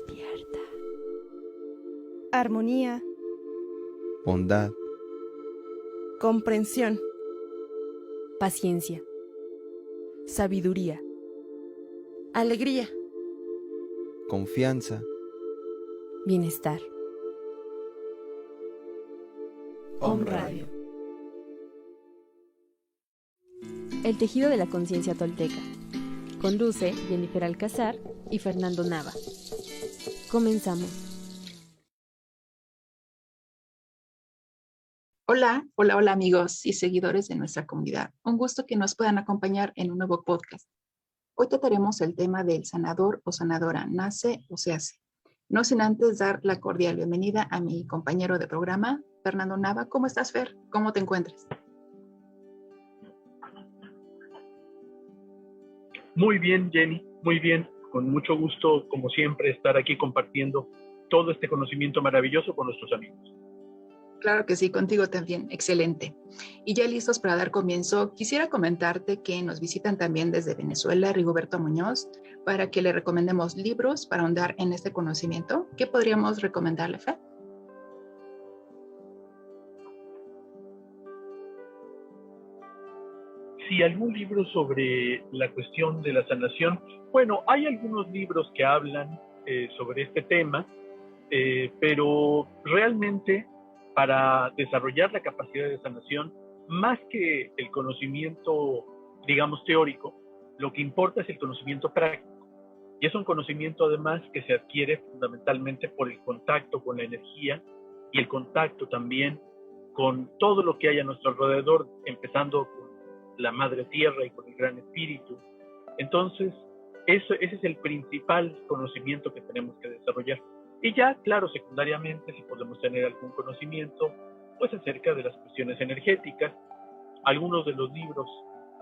Despierta. Armonía. Bondad. Comprensión. Paciencia. Sabiduría. Alegría. Confianza. Bienestar. Om Radio. El tejido de la conciencia tolteca. Conduce Jennifer Alcázar y Fernando Nava. Comenzamos. Hola amigos y seguidores de nuestra comunidad. Un gusto que nos puedan acompañar en un nuevo podcast. Hoy trataremos el tema del sanador o sanadora, nace o se hace. No sin antes dar la cordial bienvenida a mi compañero de programa, Fernando Nava. ¿Cómo estás, Fer? ¿Cómo te encuentras? Muy bien, Jenny, muy bien. Con mucho gusto, como siempre, estar aquí compartiendo todo este conocimiento maravilloso con nuestros amigos. Claro que sí, contigo también. Excelente. Y ya listos para dar comienzo, quisiera comentarte que nos visitan también desde Venezuela Rigoberto Muñoz para que le recomendemos libros para ahondar en este conocimiento. ¿Qué podríamos recomendarle, Fer? Sí, algún libro sobre la cuestión de la sanación. Bueno, hay algunos libros que hablan sobre este tema, pero realmente para desarrollar la capacidad de sanación, más que el conocimiento, digamos, teórico, lo que importa es el conocimiento práctico. Y es un conocimiento además que se adquiere fundamentalmente por el contacto con la energía y el contacto también con todo lo que hay a nuestro alrededor, empezando con la Madre Tierra y con el Gran Espíritu. Entonces, ese es el principal conocimiento que tenemos que desarrollar. Y ya, claro, secundariamente, si podemos tener algún conocimiento, pues acerca de las cuestiones energéticas. Algunos de los libros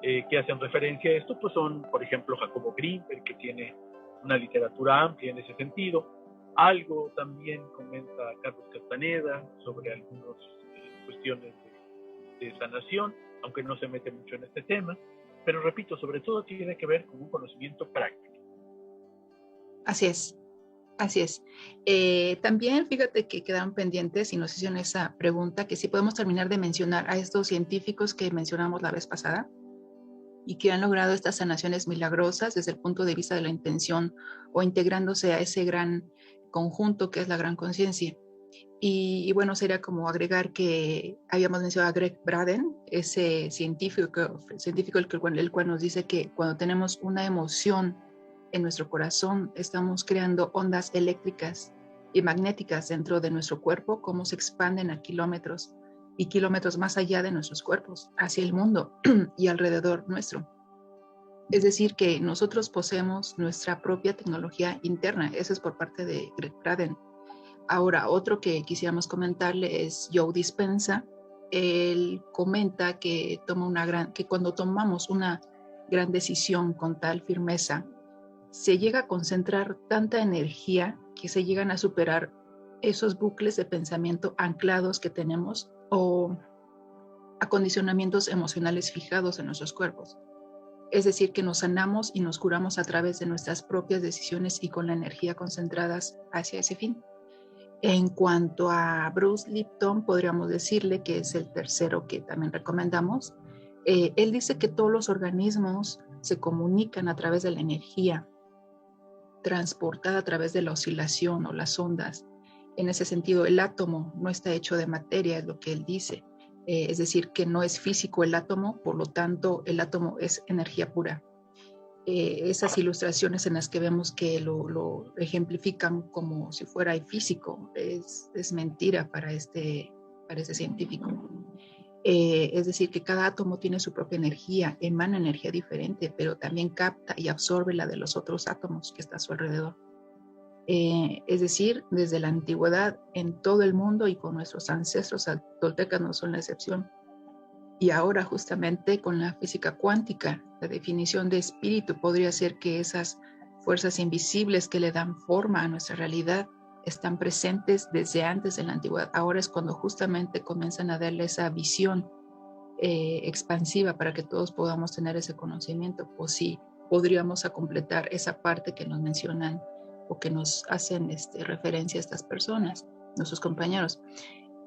que hacen referencia a esto, pues son, por ejemplo, Jacobo Grinberg, que tiene una literatura amplia en ese sentido. Algo también comenta Carlos Castaneda sobre algunas cuestiones de sanación, aunque no se mete mucho en este tema. Pero repito, sobre todo tiene que ver con un conocimiento práctico. Así es. Así es. También fíjate que quedaron pendientes y nos hicieron esa pregunta que si podemos terminar de mencionar a estos científicos que mencionamos la vez pasada y que han logrado estas sanaciones milagrosas desde el punto de vista de la intención o integrándose a ese gran conjunto que es la gran conciencia. Y bueno, sería como agregar que habíamos mencionado a Greg Braden, ese científico el cual nos dice que cuando tenemos una emoción en nuestro corazón, estamos creando ondas eléctricas y magnéticas dentro de nuestro cuerpo, cómo se expanden a kilómetros y kilómetros más allá de nuestros cuerpos, hacia el mundo y alrededor nuestro. Es decir, que nosotros poseemos nuestra propia tecnología interna. Eso es por parte de Greg Braden. Ahora, otro que quisiéramos comentarle es Joe Dispenza. Él comenta que cuando tomamos una gran decisión con tal firmeza, se llega a concentrar tanta energía que se llegan a superar esos bucles de pensamiento anclados que tenemos o acondicionamientos emocionales fijados en nuestros cuerpos. Es decir, que nos sanamos y nos curamos a través de nuestras propias decisiones y con la energía concentradas hacia ese fin. En cuanto a Bruce Lipton, podríamos decirle que es el tercero que también recomendamos. Él dice que todos los organismos se comunican a través de la energía transportada a través de la oscilación o las ondas. En ese sentido, el átomo no está hecho de materia, es lo que él dice. Es decir, que no es físico el átomo, por lo tanto, el átomo es energía pura. Esas ilustraciones en las que vemos que lo ejemplifican como si fuera físico, es mentira para este científico. Es decir, que cada átomo tiene su propia energía, emana energía diferente, pero también capta y absorbe la de los otros átomos que está a su alrededor. Es decir, desde la antigüedad en todo el mundo y con nuestros ancestros toltecas no son la excepción. Y ahora justamente con la física cuántica, la definición de espíritu podría ser que esas fuerzas invisibles que le dan forma a nuestra realidad están presentes desde antes de la antigüedad. Ahora es cuando justamente comienzan a darle esa visión expansiva para que todos podamos tener ese conocimiento. Pues sí, podríamos completar esa parte que nos mencionan o que nos hacen referencia a estas personas, nuestros compañeros.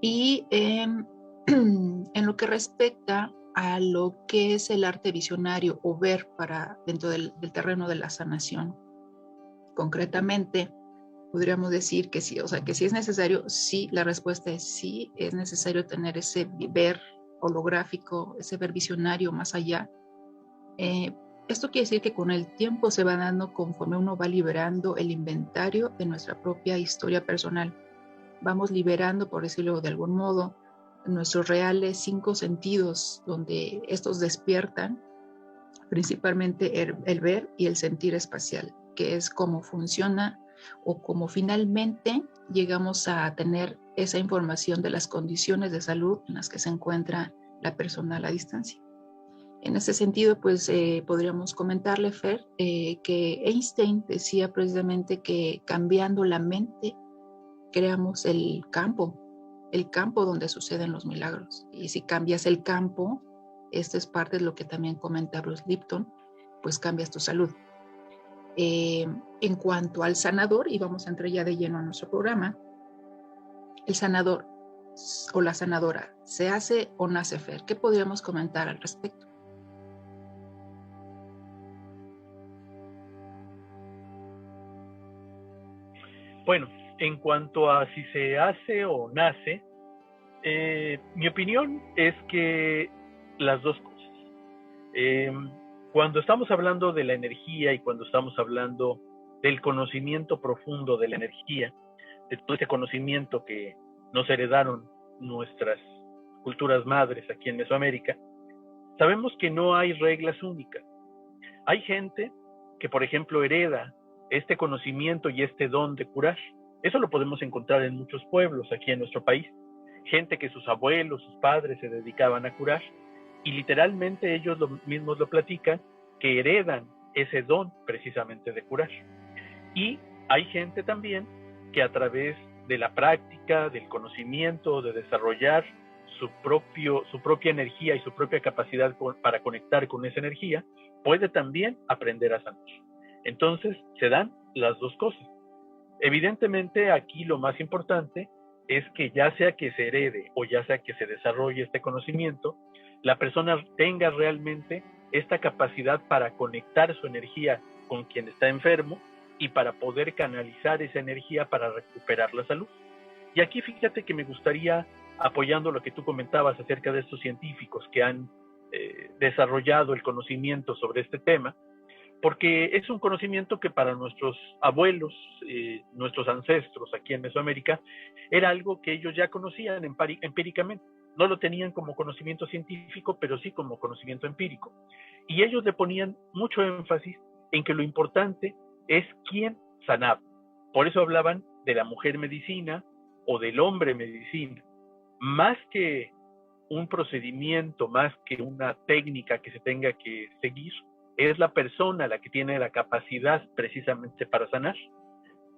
Y en lo que respecta a lo que es el arte visionario o ver para dentro del terreno de la sanación, concretamente, podríamos decir que sí, o sea, que sí es necesario, sí, la respuesta es sí, es necesario tener ese ver holográfico, ese ver visionario más allá. Esto quiere decir que con el tiempo se va dando conforme uno va liberando el inventario de nuestra propia historia personal. Vamos liberando, por decirlo de algún modo, nuestros reales 5 sentidos, donde estos despiertan, principalmente el ver y el sentir espacial, que es cómo funciona o cómo finalmente llegamos a tener esa información de las condiciones de salud en las que se encuentra la persona a la distancia. En ese sentido, pues podríamos comentarle, Fer, que Einstein decía precisamente que cambiando la mente creamos el campo donde suceden los milagros. Y si cambias el campo, esto es parte de lo que también comenta Bruce Lipton, pues cambias tu salud. En cuanto al sanador, y vamos a entrar ya de lleno a nuestro programa, el sanador o la sanadora, ¿se hace o nace, Fer? ¿Qué podríamos comentar al respecto? Bueno, en cuanto a si se hace o nace, mi opinión es que las dos cosas. Cuando estamos hablando de la energía y cuando estamos hablando del conocimiento profundo de la energía, de todo ese conocimiento que nos heredaron nuestras culturas madres aquí en Mesoamérica, sabemos que no hay reglas únicas. Hay gente que, por ejemplo, hereda este conocimiento y este don de curar. Eso lo podemos encontrar en muchos pueblos aquí en nuestro país. Gente que sus abuelos, sus padres se dedicaban a curar y literalmente ellos mismos lo platican, que heredan ese don precisamente de curar. Y hay gente también que a través de la práctica, del conocimiento, de desarrollar su propia energía y su propia capacidad para conectar con esa energía, puede también aprender a sanar. Entonces se dan las dos cosas. Evidentemente aquí lo más importante es que ya sea que se herede o ya sea que se desarrolle este conocimiento, la persona tenga realmente esta capacidad para conectar su energía con quien está enfermo y para poder canalizar esa energía para recuperar la salud. Y aquí fíjate que me gustaría, apoyando lo que tú comentabas acerca de estos científicos que han desarrollado el conocimiento sobre este tema, porque es un conocimiento que para nuestros abuelos, nuestros ancestros aquí en Mesoamérica, era algo que ellos ya conocían empíricamente. No lo tenían como conocimiento científico, pero sí como conocimiento empírico. Y ellos le ponían mucho énfasis en que lo importante es quién sanaba. Por eso hablaban de la mujer medicina o del hombre medicina. Más que un procedimiento, más que una técnica que se tenga que seguir, es la persona la que tiene la capacidad precisamente para sanar.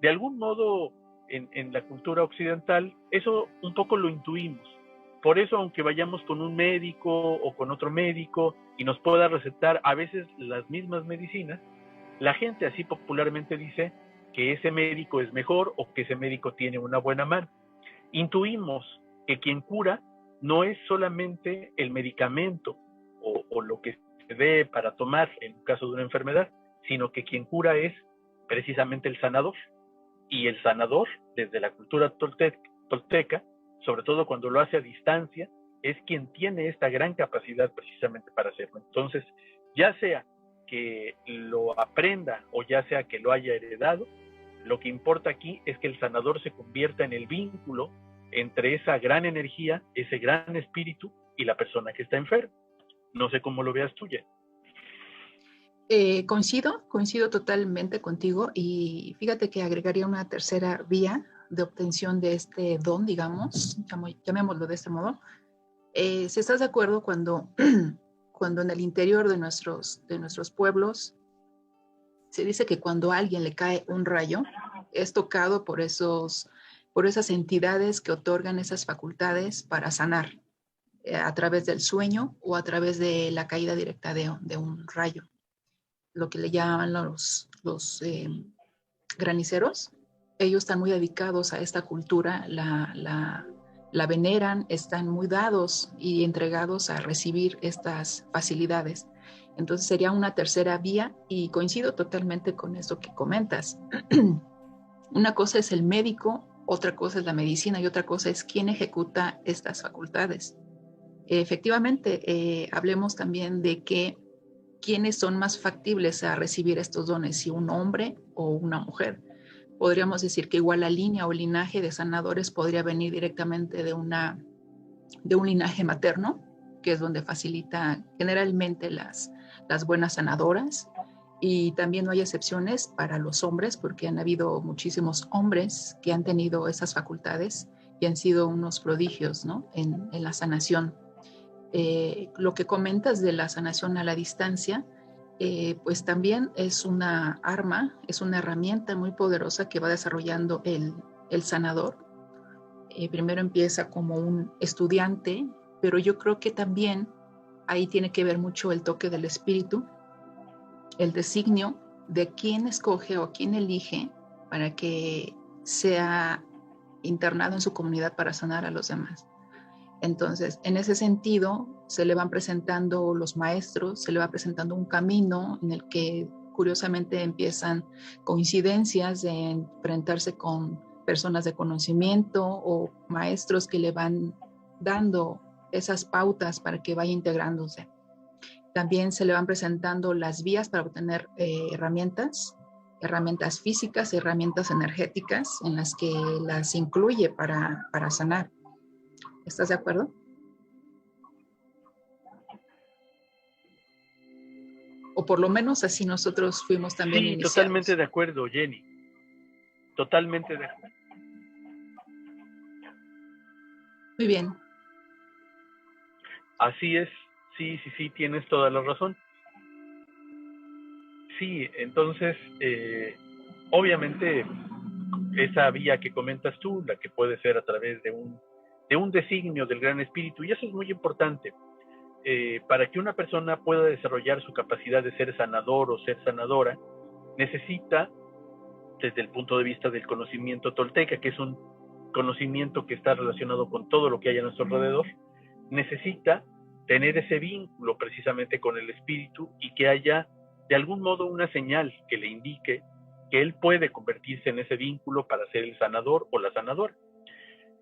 De algún modo, en la cultura occidental, eso un poco lo intuimos. Por eso, aunque vayamos con un médico o con otro médico y nos pueda recetar a veces las mismas medicinas, la gente así popularmente dice que ese médico es mejor o que ese médico tiene una buena mano. Intuimos que quien cura no es solamente el medicamento o lo que se dé para tomar en caso de una enfermedad, sino que quien cura es precisamente el sanador. Y el sanador, desde la cultura tolteca, sobre todo cuando lo hace a distancia, es quien tiene esta gran capacidad precisamente para hacerlo. Entonces, ya sea que lo aprenda o ya sea que lo haya heredado, lo que importa aquí es que el sanador se convierta en el vínculo entre esa gran energía, ese gran espíritu y la persona que está enferma. No sé cómo lo veas tú, Jen. Coincido totalmente contigo y fíjate que agregaría una tercera vía de obtención de este don, digamos, llamémoslo de este modo. Si estás de acuerdo cuando en el interior de nuestros pueblos se dice que cuando a alguien le cae un rayo, es tocado por esas entidades que otorgan esas facultades para sanar a través del sueño o a través de la caída directa de un rayo, lo que le llaman graniceros. Ellos están muy dedicados a esta cultura, la veneran, están muy dados y entregados a recibir estas facilidades. Entonces sería una tercera vía y coincido totalmente con esto que comentas. Una cosa es el médico, otra cosa es la medicina y otra cosa es quién ejecuta estas facultades. Efectivamente, hablemos también de que quiénes son más factibles a recibir estos dones, si un hombre o una mujer. Podríamos decir que igual la línea o linaje de sanadores podría venir directamente de un linaje materno, que es donde facilita generalmente las buenas sanadoras. Y también no hay excepciones para los hombres, porque han habido muchísimos hombres que han tenido esas facultades y han sido unos prodigios, ¿no? en la sanación. Lo que comentas de la sanación a la distancia, pues también es una arma, es una herramienta muy poderosa que va desarrollando el sanador. Primero empieza como un estudiante, pero yo creo que también ahí tiene que ver mucho el toque del espíritu, el designio de quién escoge o quién elige para que sea internado en su comunidad para sanar a los demás. Entonces, en ese sentido, se le van presentando los maestros, se le va presentando un camino en el que curiosamente empiezan coincidencias de enfrentarse con personas de conocimiento o maestros que le van dando esas pautas para que vaya integrándose. También se le van presentando las vías para obtener herramientas físicas, herramientas energéticas en las que las incluye para sanar. ¿Estás de acuerdo? O por lo menos así nosotros fuimos también iniciados. Sí, totalmente de acuerdo, Jenny. Totalmente de acuerdo. Muy bien. Así es. Sí, tienes toda la razón. Sí, entonces, obviamente, esa vía que comentas tú, la que puede ser a través de un designio del Gran Espíritu, y eso es muy importante, para que una persona pueda desarrollar su capacidad de ser sanador o ser sanadora, necesita, desde el punto de vista del conocimiento tolteca, que es un conocimiento que está relacionado con todo lo que hay a nuestro alrededor, necesita tener ese vínculo precisamente con el espíritu y que haya de algún modo una señal que le indique que él puede convertirse en ese vínculo para ser el sanador o la sanadora.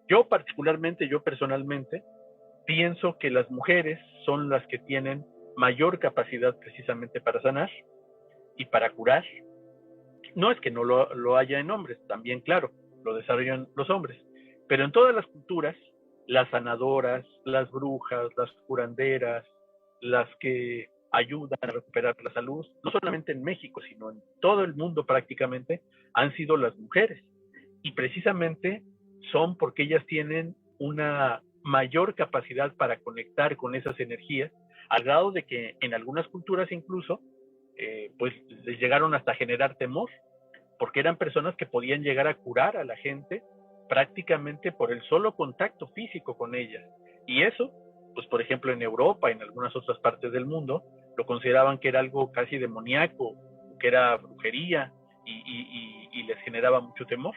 Yo personalmente, pienso que las mujeres son las que tienen mayor capacidad precisamente para sanar y para curar. No es que no lo haya en hombres, también claro, lo desarrollan los hombres, pero en todas las culturas, las sanadoras, las brujas, las curanderas, las que ayudan a recuperar la salud, no solamente en México, sino en todo el mundo prácticamente, han sido las mujeres. Y precisamente son porque ellas tienen una mayor capacidad para conectar con esas energías, al grado de que en algunas culturas incluso, pues les llegaron hasta a generar temor, porque eran personas que podían llegar a curar a la gente prácticamente por el solo contacto físico con ellas. Y eso, pues por ejemplo en Europa, en algunas otras partes del mundo, lo consideraban que era algo casi demoníaco, que era brujería y les generaba mucho temor.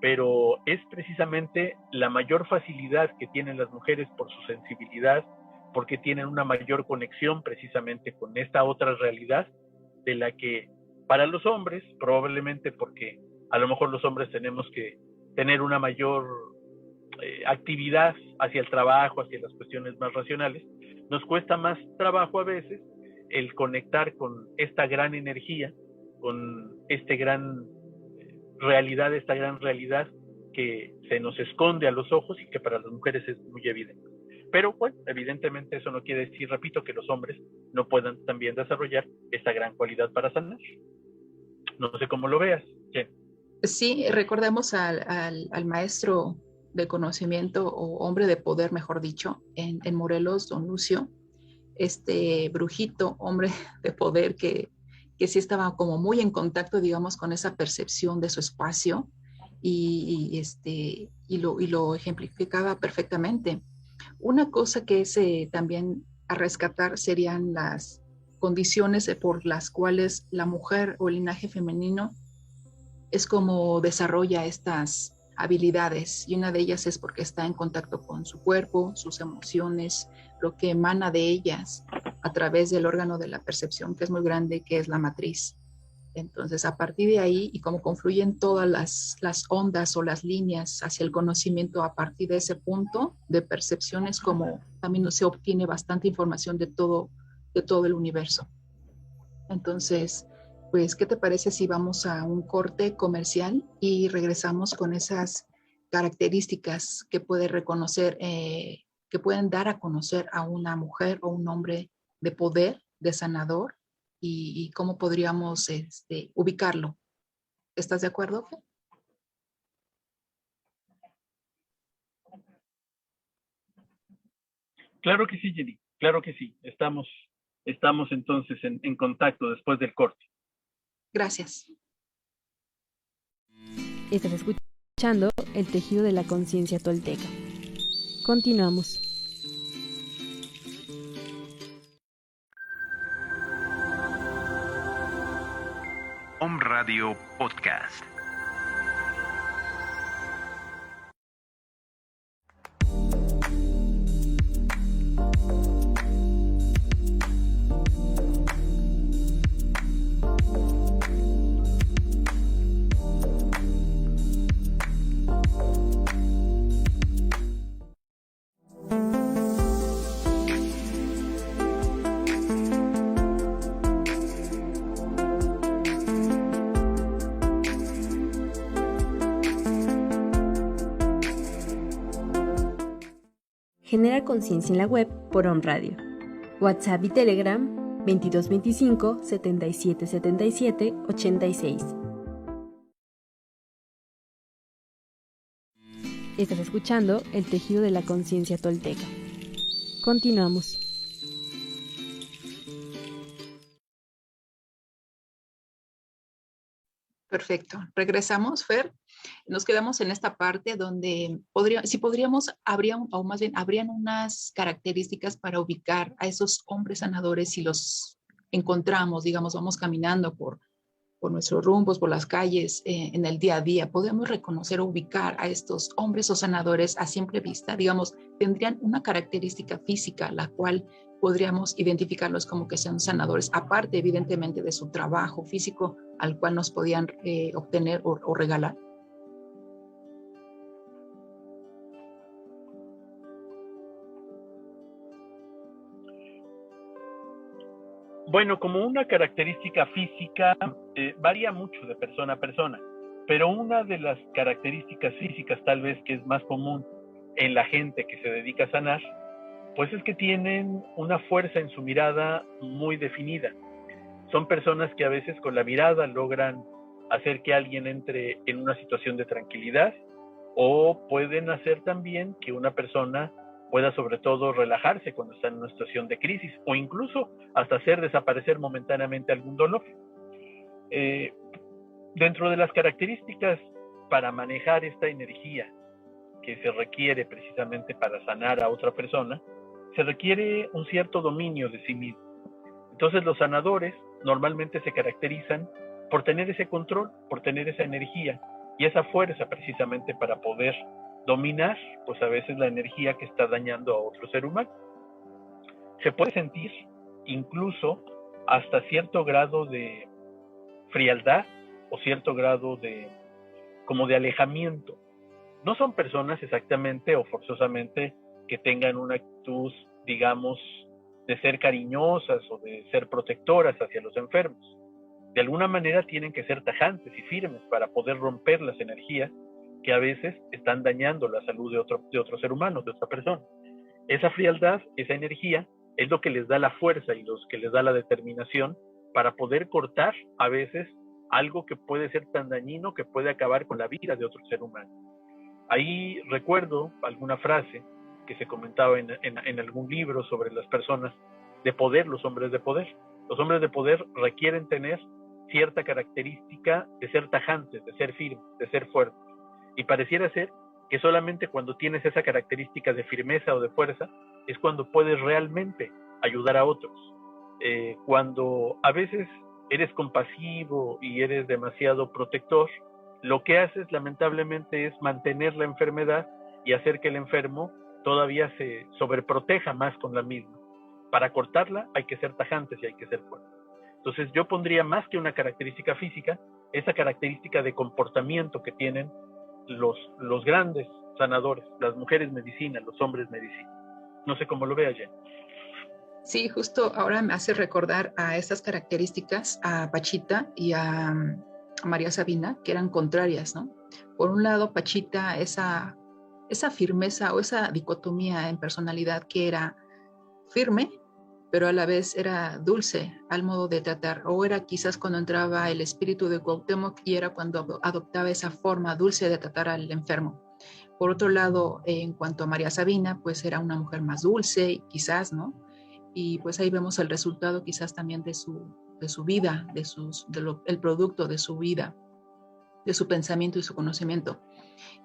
Pero es precisamente la mayor facilidad que tienen las mujeres por su sensibilidad, porque tienen una mayor conexión precisamente con esta otra realidad de la que para los hombres, probablemente porque a lo mejor los hombres tenemos que tener una mayor actividad hacia el trabajo, hacia las cuestiones más racionales, nos cuesta más trabajo a veces el conectar con esta gran energía, con esta gran realidad que se nos esconde a los ojos y que para las mujeres es muy evidente. Pero bueno, evidentemente eso no quiere decir, repito, que los hombres no puedan también desarrollar esta gran cualidad para sanar. No sé cómo lo veas, Jen. Sí, recordemos al maestro de conocimiento o hombre de poder, mejor dicho, en Morelos, don Lucio, este brujito, hombre de poder que sí estaba como muy en contacto, digamos, con esa percepción de su espacio y lo ejemplificaba perfectamente. Una cosa que es también a rescatar serían las condiciones por las cuales la mujer o el linaje femenino es como desarrolla estas habilidades, y una de ellas es porque está en contacto con su cuerpo, sus emociones, lo que emana de ellas a través del órgano de la percepción, que es muy grande, que es la matriz. Entonces, a partir de ahí, y como confluyen todas las ondas o las líneas hacia el conocimiento a partir de ese punto de percepción, es como también se obtiene bastante información de todo el universo. Entonces, pues, ¿qué te parece si vamos a un corte comercial y regresamos con esas características que puede reconocer, que pueden dar a conocer a una mujer o un hombre de poder, de sanador, y cómo podríamos ubicarlo? ¿Estás de acuerdo, Fer? Claro que sí, Jenny, claro que sí. Estamos entonces en contacto después del corte. Gracias. Estás escuchando El tejido de la conciencia tolteca. Continuamos. Om Radio Podcast. Genera conciencia en la web por Om Radio. WhatsApp y Telegram 2225 7777 86. Estás escuchando El tejido de la conciencia tolteca. Continuamos. Perfecto. Regresamos, Fer. Nos quedamos en esta parte donde habrían unas características para ubicar a esos hombres sanadores si los encontramos, digamos, vamos caminando por nuestros rumbos, por las calles, en el día a día. Podemos reconocer o ubicar a estos hombres o sanadores a simple vista, digamos, tendrían una característica física, la cual podríamos identificarlos como que sean sanadores, aparte evidentemente de su trabajo físico al cual nos podían obtener o regalar. Bueno, como una característica física, varía mucho de persona a persona, pero una de las características físicas tal vez que es más común en la gente que se dedica a sanar, pues es que tienen una fuerza en su mirada muy definida. Son personas que a veces con la mirada logran hacer que alguien entre en una situación de tranquilidad, o pueden hacer también que una persona pueda sobre todo relajarse cuando está en una situación de crisis, o incluso hasta hacer desaparecer momentáneamente algún dolor. Dentro de las características para manejar esta energía que se requiere precisamente para sanar a otra persona, se requiere un cierto dominio de sí mismo. Entonces los sanadores normalmente se caracterizan por tener ese control, por tener esa energía y esa fuerza precisamente para poder dominar, pues a veces la energía que está dañando a otro ser humano. Se puede sentir incluso hasta cierto grado de frialdad o cierto grado de alejamiento. No son personas exactamente o forzosamente que tengan una actitud, digamos, de ser cariñosas o de ser protectoras hacia los enfermos. De alguna manera tienen que ser tajantes y firmes para poder romper las energías que a veces están dañando la salud de otro ser humano, de otra persona. Esa frialdad, esa energía, es lo que les da la fuerza y los que les da la determinación para poder cortar a veces algo que puede ser tan dañino que puede acabar con la vida de otro ser humano. Ahí recuerdo alguna frase que se comentaba en algún libro sobre las personas de poder, los hombres de poder. Los hombres de poder requieren tener cierta característica de ser tajantes, de ser firmes, de ser fuertes. Y pareciera ser que solamente cuando tienes esa característica de firmeza o de fuerza es cuando puedes realmente ayudar a otros. Cuando a veces eres compasivo y eres demasiado protector, lo que haces lamentablemente es mantener la enfermedad y hacer que el enfermo todavía se sobreproteja más con la misma. Para cortarla hay que ser tajantes y hay que ser fuertes. Entonces yo pondría más que una característica física, esa característica de comportamiento que tienen los grandes sanadores, las mujeres medicina, los hombres medicina. No sé cómo lo vea Jen. Sí, justo ahora me hace recordar a estas características, a Pachita y a María Sabina, que eran contrarias, ¿no? Por un lado, Pachita, esa firmeza o esa dicotomía en personalidad que era firme, pero a la vez era dulce al modo de tratar, o era quizás cuando entraba el espíritu de Cuauhtémoc y era cuando adoptaba esa forma dulce de tratar al enfermo. Por otro lado, en cuanto a María Sabina, pues era una mujer más dulce, quizás, ¿no? Y pues ahí vemos el resultado quizás también de su vida, el producto de su vida, de su pensamiento y su conocimiento.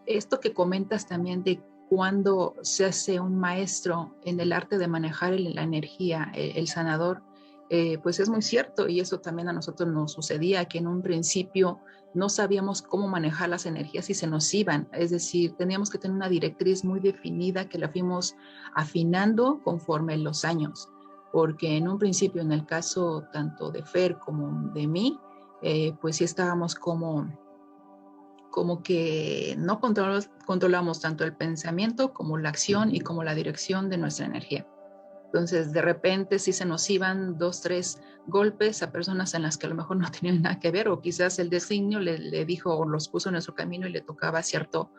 Esto que comentas también de cuando se hace un maestro en el arte de manejar la energía, el sanador, pues es muy cierto, y eso también a nosotros nos sucedía, que en un principio no sabíamos cómo manejar las energías y se nos iban, es decir, teníamos que tener una directriz muy definida que la fuimos afinando conforme los años, porque en un principio, en el caso tanto de Fer como de mí, pues sí estábamos como que no controlamos tanto el pensamiento como la acción y como la dirección de nuestra energía. Entonces, de repente sí se nos iban 2, 3 golpes a personas en las que a lo mejor no tenían nada que ver, o quizás el designio le dijo o los puso en nuestro camino y le tocaba cierto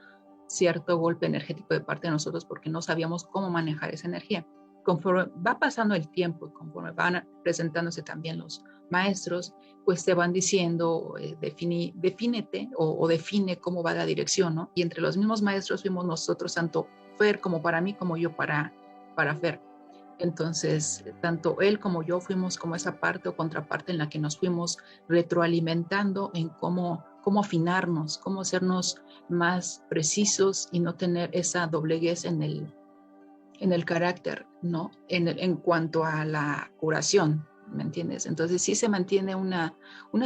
golpe energético de parte de nosotros porque no sabíamos cómo manejar esa energía. Conforme va pasando el tiempo y conforme van presentándose también los maestros, pues te van diciendo, defínete o define cómo va la dirección, ¿no? Y entre los mismos maestros fuimos nosotros, tanto Fer como para mí, como yo para Fer. Entonces, tanto él como yo fuimos como esa parte o contraparte en la que nos fuimos retroalimentando en cómo afinarnos, cómo hacernos más precisos y no tener esa dobleguez en el carácter, ¿no? En cuanto a la curación, ¿me entiendes? Entonces sí se mantiene una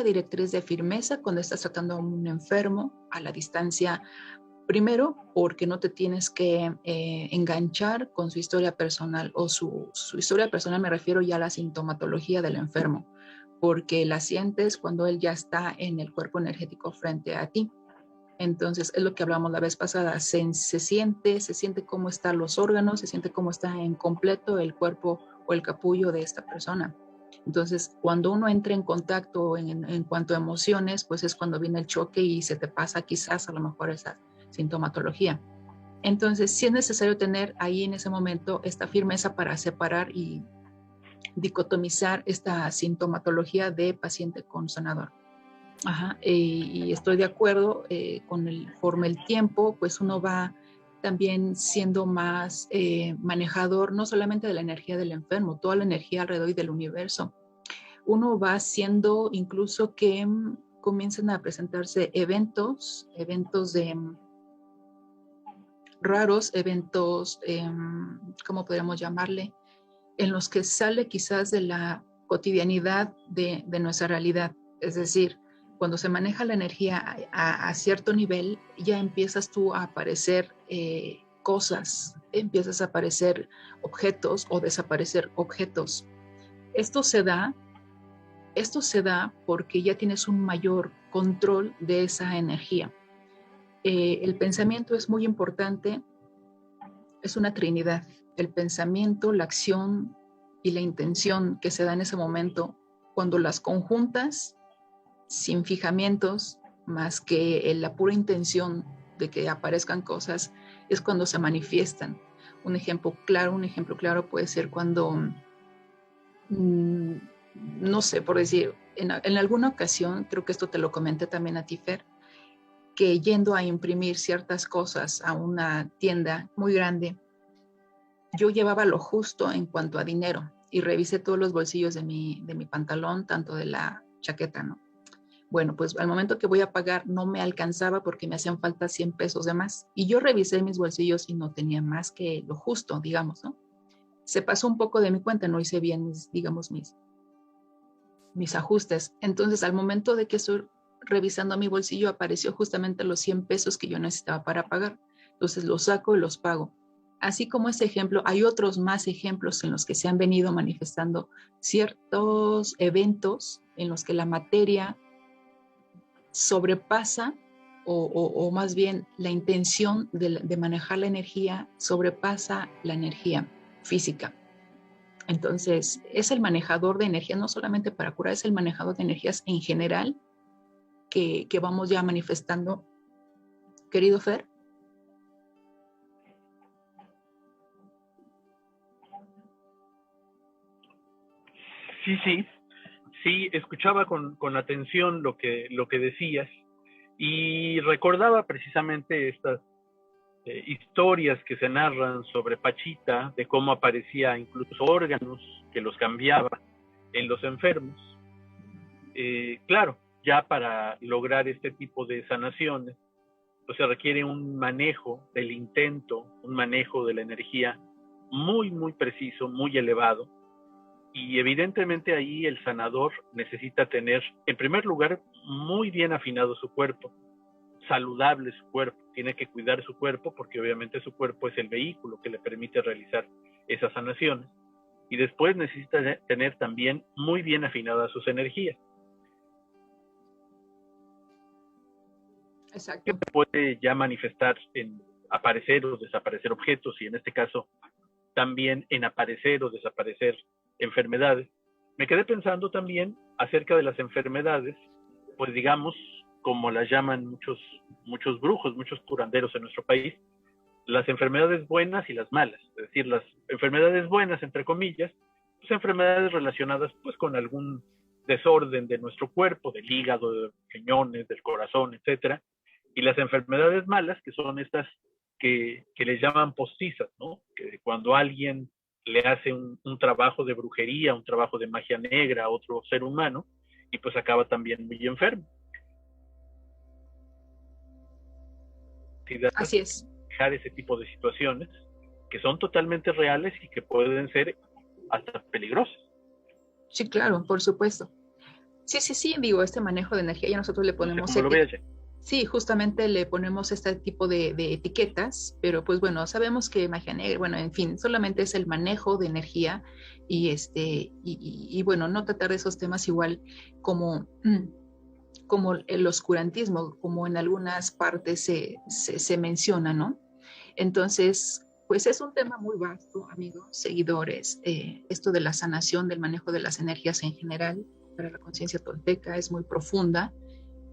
directriz de firmeza cuando estás tratando a un enfermo a la distancia. Primero, porque no te tienes que enganchar con su historia personal, o su historia personal me refiero ya a la sintomatología del enfermo, porque la sientes cuando él ya está en el cuerpo energético frente a ti. Entonces, es lo que hablamos la vez pasada, se siente cómo están los órganos, se siente cómo está en completo el cuerpo o el capullo de esta persona. Entonces, cuando uno entra en contacto en cuanto a emociones, pues es cuando viene el choque y se te pasa quizás a lo mejor esa sintomatología. Entonces, sí es necesario tener ahí en ese momento esta firmeza para separar y dicotomizar esta sintomatología de paciente con sanador. Ajá, y estoy de acuerdo, conforme el tiempo, pues uno va también siendo más manejador, no solamente de la energía del enfermo, toda la energía alrededor del universo. Uno va haciendo incluso que comiencen a presentarse eventos de raros, eventos, ¿cómo podríamos llamarle? En los que sale quizás de la cotidianidad de nuestra realidad. Es decir, cuando se maneja la energía a cierto nivel, ya empiezas tú a aparecer cosas, empiezas a aparecer objetos o desaparecer objetos. Esto se da porque ya tienes un mayor control de esa energía. El pensamiento es muy importante, es una trinidad. El pensamiento, la acción y la intención que se da en ese momento, cuando las conjuntas, sin fijamientos, más que la pura intención de que aparezcan cosas, es cuando se manifiestan. Un ejemplo claro puede ser cuando, no sé, por decir, en alguna ocasión, creo que esto te lo comenté también a ti, Fer, que yendo a imprimir ciertas cosas a una tienda muy grande, yo llevaba lo justo en cuanto a dinero y revisé todos los bolsillos de mi pantalón, tanto de la chaqueta, ¿no? Bueno, pues al momento que voy a pagar no me alcanzaba porque me hacían falta 100 pesos de más. Y yo revisé mis bolsillos y no tenía más que lo justo, digamos, ¿no? Se pasó un poco de mi cuenta, no hice bien, mis ajustes. Entonces, al momento de que estoy revisando mi bolsillo, apareció justamente los 100 pesos que yo necesitaba para pagar. Entonces los saco y los pago. Así como este ejemplo, hay otros más ejemplos en los que se han venido manifestando ciertos eventos en los que la materia sobrepasa o más bien la intención de manejar la energía sobrepasa la energía física. Entonces, es el manejador de energía, no solamente para curar, es el manejador de energías en general que vamos ya manifestando. Querido Fer. Sí, escuchaba con atención lo que decías y recordaba precisamente estas historias que se narran sobre Pachita, de cómo aparecía incluso órganos que los cambiaba en los enfermos. Claro, ya para lograr este tipo de sanaciones, pues se requiere un manejo del intento, un manejo de la energía muy, muy preciso, muy elevado. Y evidentemente ahí el sanador necesita tener, en primer lugar, muy bien afinado su cuerpo, saludable su cuerpo, tiene que cuidar su cuerpo porque obviamente su cuerpo es el vehículo que le permite realizar esas sanaciones. Y después necesita tener también muy bien afinadas sus energías. Exacto. Puede ya manifestar en aparecer o desaparecer objetos y en este caso también en aparecer o desaparecer enfermedades. Me quedé pensando también acerca de las enfermedades, pues digamos, como las llaman muchos brujos, muchos curanderos en nuestro país, las enfermedades buenas y las malas. Es decir, las enfermedades buenas, entre comillas, pues enfermedades relacionadas pues con algún desorden de nuestro cuerpo, del hígado, de los riñones, del corazón, etcétera. Y las enfermedades malas, que son estas que les llaman postizas, ¿no? Que cuando alguien le hace un trabajo de brujería, un trabajo de magia negra a otro ser humano, y pues acaba también muy enfermo. Así es. Dejar ese tipo de situaciones que son totalmente reales y que pueden ser hasta peligrosas. Sí, claro, por supuesto. Sí, digo, este manejo de energía ya nosotros le ponemos... No sé cómo lo veas ya. Sí, justamente le ponemos este tipo de etiquetas, pero pues bueno, sabemos que magia negra, bueno, en fin, solamente es el manejo de energía y bueno, no tratar de esos temas igual como el oscurantismo, como en algunas partes se menciona, ¿no? Entonces, pues es un tema muy vasto, amigos, seguidores, esto de la sanación, del manejo de las energías en general, para la conciencia tolteca es muy profunda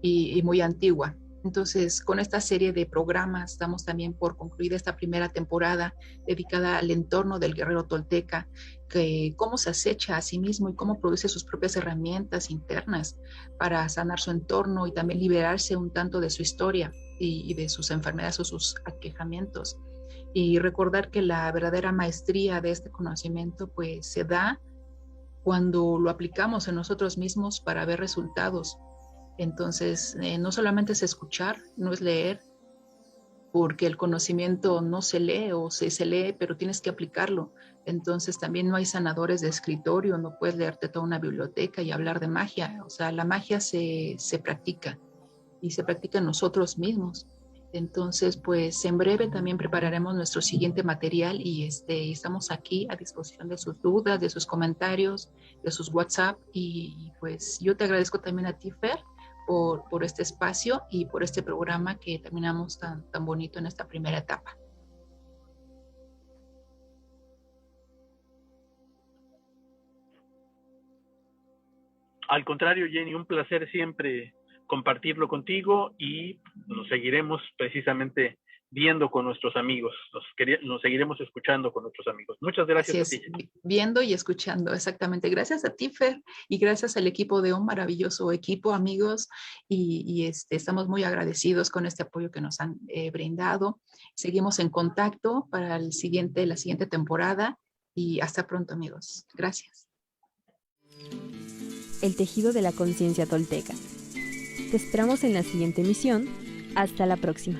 y muy antigua. Entonces, con esta serie de programas damos también por concluida esta primera temporada dedicada al entorno del guerrero tolteca, que cómo se acecha a sí mismo y cómo produce sus propias herramientas internas para sanar su entorno y también liberarse un tanto de su historia y de sus enfermedades o sus aquejamientos. Y recordar que la verdadera maestría de este conocimiento pues se da cuando lo aplicamos en nosotros mismos para ver resultados. Entonces, no solamente es escuchar, no es leer, porque el conocimiento no se lee o se lee, pero tienes que aplicarlo. Entonces, también no hay sanadores de escritorio, no puedes leerte toda una biblioteca y hablar de magia. O sea, la magia se practica y se practica en nosotros mismos. Entonces, pues en breve también prepararemos nuestro siguiente material y estamos aquí a disposición de sus dudas, de sus comentarios, de sus WhatsApp. Y pues yo te agradezco también a ti, Fer, por este espacio y por este programa que terminamos tan bonito en esta primera etapa. Al contrario, Jenny, un placer siempre compartirlo contigo y nos seguiremos precisamente viendo con nuestros amigos, nos seguiremos escuchando con nuestros amigos. Muchas gracias a ti. Viendo y escuchando, exactamente. Gracias a ti, Fer, y gracias al equipo de un maravilloso equipo, amigos, y estamos muy agradecidos con este apoyo que nos han brindado. Seguimos en contacto para la siguiente temporada y hasta pronto, amigos. Gracias. El tejido de la conciencia tolteca. Te esperamos en la siguiente emisión. Hasta la próxima.